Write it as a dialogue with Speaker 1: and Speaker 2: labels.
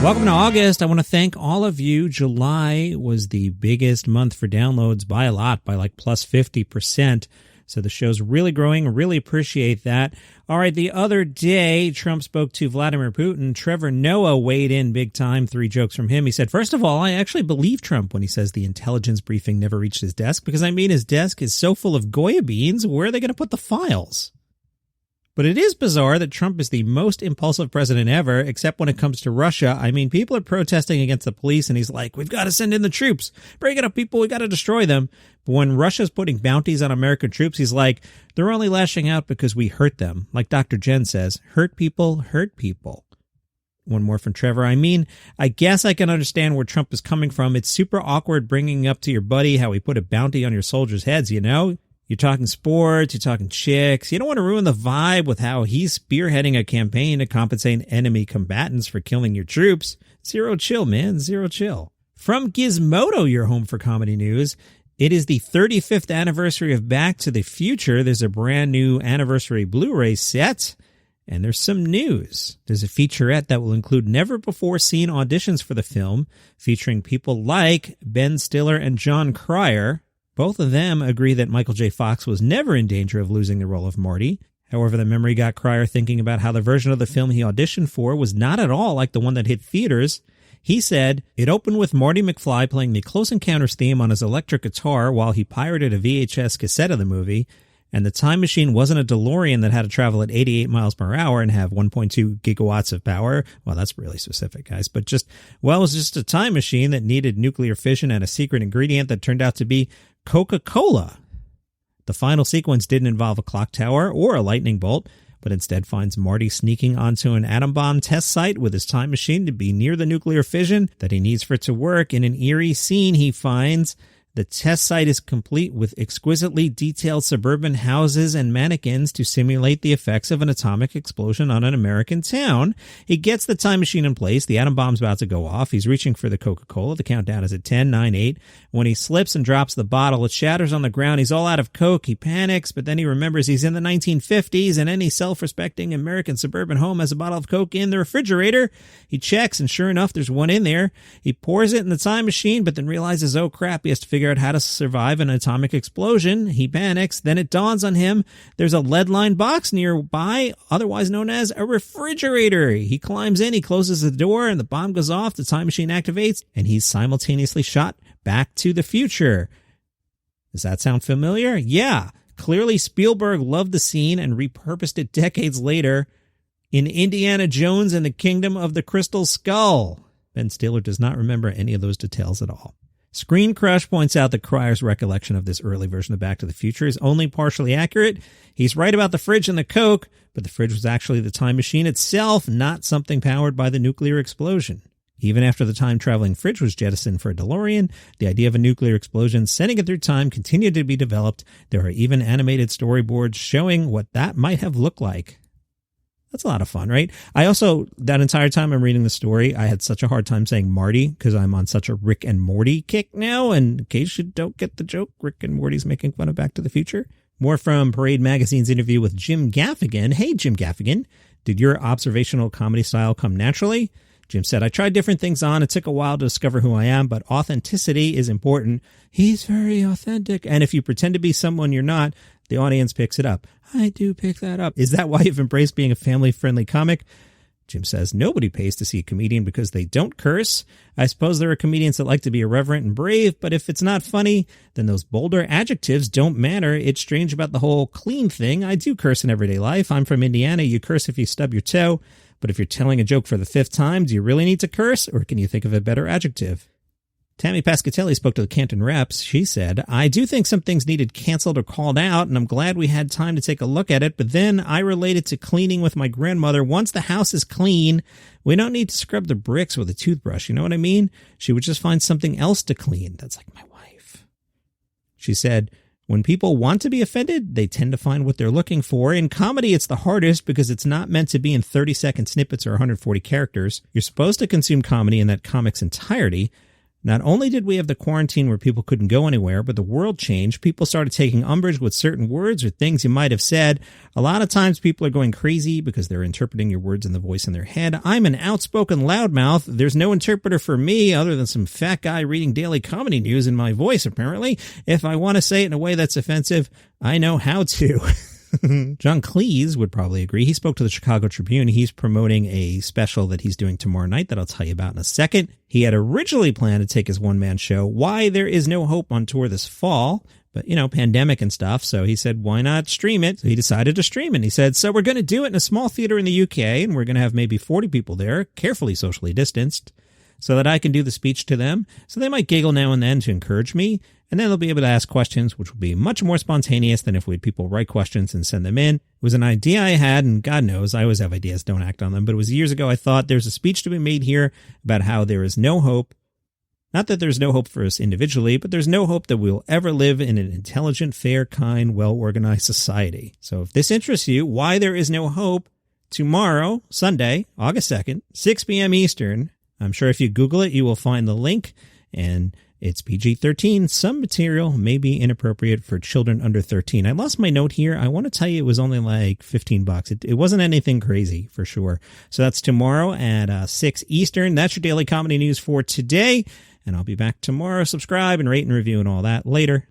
Speaker 1: Welcome to August. I want to thank all of you. July was the biggest month for downloads by a lot, by like plus 50%. So the show's really growing. Really appreciate that. All right, the other day, Trump spoke to Vladimir Putin. Trevor Noah weighed in big time. 3 jokes from him. He said, first of all, I actually believe Trump when he says the intelligence briefing never reached his desk, because I mean, his desk is so full of Goya beans. Where are they going to put the files? But it is bizarre that Trump is the most impulsive president ever, except when it comes to Russia. I mean, people are protesting against the police, and he's like, we've got to send in the troops. Bring it up, people. We got to destroy them. But when Russia's putting bounties on American troops, he's like, they're only lashing out because we hurt them. Like Dr. Jen says, hurt people, hurt people. One more from Trevor. I mean, I guess I can understand where Trump is coming from. It's super awkward bringing up to your buddy how he put a bounty on your soldiers' heads, you know? You're talking sports, you're talking chicks. You don't want to ruin the vibe with how he's spearheading a campaign to compensate enemy combatants for killing your troops. Zero chill, man. Zero chill. From Gizmodo, your home for comedy news. It is the 35th anniversary of Back to the Future. There's a brand new anniversary Blu-ray set. And there's some news. There's a featurette that will include never-before-seen auditions for the film, featuring people like Ben Stiller and John Cryer. Both of them agree that Michael J. Fox was never in danger of losing the role of Marty. However, the memory got Cryer thinking about how the version of the film he auditioned for was not at all like the one that hit theaters. He said, it opened with Marty McFly playing the Close Encounters theme on his electric guitar while he pirated a VHS cassette of the movie, and the time machine wasn't a DeLorean that had to travel at 88 miles per hour and have 1.2 gigawatts of power. Well, that's really specific, guys. But it was just a time machine that needed nuclear fission and a secret ingredient that turned out to be Coca-Cola. The final sequence didn't involve a clock tower or a lightning bolt, but instead finds Marty sneaking onto an atom bomb test site with his time machine to be near the nuclear fission that he needs for it to work. In an eerie scene, he finds the test site is complete with exquisitely detailed suburban houses and mannequins to simulate the effects of an atomic explosion on an American town. He gets the time machine in place. The atom bomb's about to go off. He's reaching for the Coca-Cola. The countdown is at 10, 9, 8. When he slips and drops the bottle, it shatters on the ground. He's all out of Coke. He panics, but then he remembers he's in the 1950s, and any self-respecting American suburban home has a bottle of Coke in the refrigerator. He checks, and sure enough, there's one in there. He pours it in the time machine, but then realizes, oh crap, he has to figure out how to survive an atomic explosion. He panics. Then it dawns on him there's a lead-lined box nearby, otherwise known as a refrigerator. He climbs in, he closes the door, and the bomb goes off. The time machine activates, and he's simultaneously shot back to the future. Does that sound familiar? Yeah. Clearly, Spielberg loved the scene and repurposed it decades later in Indiana Jones and the Kingdom of the Crystal Skull. Ben Stiller does not remember any of those details at all. Screen Crush points out that Cryer's recollection of this early version of Back to the Future is only partially accurate. He's right about the fridge and the Coke, but the fridge was actually the time machine itself, not something powered by the nuclear explosion. Even after the time-traveling fridge was jettisoned for a DeLorean, the idea of a nuclear explosion sending it through time continued to be developed. There are even animated storyboards showing what that might have looked like. That's a lot of fun, right? I also, that entire time I'm reading the story, I had such a hard time saying Marty because I'm on such a Rick and Morty kick now. And in case you don't get the joke, Rick and Morty's making fun of Back to the Future. More from Parade Magazine's interview with Jim Gaffigan. Hey, Jim Gaffigan, did your observational comedy style come naturally? Jim said, I tried different things on. It took a while to discover who I am, but authenticity is important. He's very authentic. And if you pretend to be someone you're not, the audience picks it up. I do pick that up. Is that why you've embraced being a family-friendly comic? Jim says, nobody pays to see a comedian because they don't curse. I suppose there are comedians that like to be irreverent and brave, but if it's not funny, then those bolder adjectives don't matter. It's strange about the whole clean thing. I do curse in everyday life. I'm from Indiana. You curse if you stub your toe. But if you're telling a joke for the 5th time, do you really need to curse, or can you think of a better adjective? Tammy Pescatelli spoke to the Canton Reps. She said, I do think some things needed canceled or called out, and I'm glad we had time to take a look at it, but then I related to cleaning with my grandmother. Once the house is clean, we don't need to scrub the bricks with a toothbrush, you know what I mean? She would just find something else to clean. That's like my wife. She said, when people want to be offended, they tend to find what they're looking for. In comedy, it's the hardest because it's not meant to be in 30-second snippets or 140 characters. You're supposed to consume comedy in that comic's entirety, Not only did we have the quarantine where people couldn't go anywhere, but the world changed. People started taking umbrage with certain words or things you might have said. A lot of times people are going crazy because they're interpreting your words in the voice in their head. I'm an outspoken loudmouth. There's no interpreter for me other than some fat guy reading daily comedy news in my voice, apparently. If I want to say it in a way that's offensive, I know how to. John Cleese would probably agree. He spoke to the Chicago Tribune. He's promoting a special that he's doing tomorrow night that I'll tell you about in a second. He had originally planned to take his one-man show, Why There Is No Hope, on tour this fall. But, pandemic and stuff. So he said, why not stream it? So he decided to stream it. He said, so we're going to do it in a small theater in the UK, and we're going to have maybe 40 people there, carefully socially distanced, so that I can do the speech to them. So they might giggle now and then to encourage me. And then they'll be able to ask questions, which will be much more spontaneous than if we had people write questions and send them in. It was an idea I had, and God knows, I always have ideas, don't act on them. But it was years ago I thought there's a speech to be made here about how there is no hope. Not that there's no hope for us individually, but there's no hope that we'll ever live in an intelligent, fair, kind, well-organized society. So if this interests you, Why There Is No Hope, tomorrow, Sunday, August 2nd, 6 p.m. Eastern. I'm sure if you Google it, you will find the link, and it's PG-13. Some material may be inappropriate for children under 13. I lost my note here. I want to tell you it was only like $15. It wasn't anything crazy for sure. So that's tomorrow at 6 Eastern. That's your daily comedy news for today. And I'll be back tomorrow. Subscribe and rate and review and all that later.